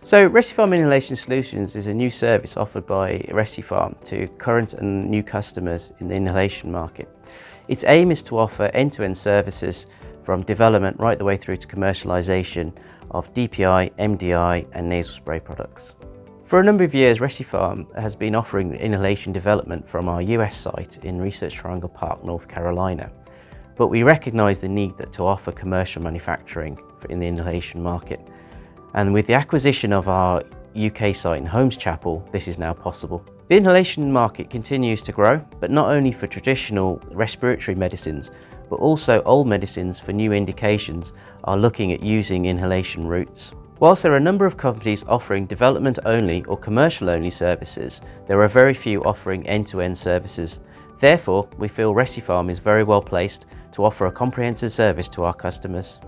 So Recipharm Inhalation Solutions is a new service offered by Recipharm to current and new customers in the inhalation market. Its aim is to offer end-to-end services from development right the way through to commercialisation of DPI, MDI and nasal spray products. For a number of years, Recipharm has been offering inhalation development from our US site in Research Triangle Park, North Carolina. But we recognise the need to offer commercial manufacturing in the inhalation market. And with the acquisition of our UK site in Holmes Chapel, this is now possible. The inhalation market continues to grow, but not only for traditional respiratory medicines, but also old medicines for new indications are looking at using inhalation routes. Whilst there are a number of companies offering development only or commercial only services, there are very few offering end-to-end services. Therefore, we feel Recipharm is very well placed to offer a comprehensive service to our customers.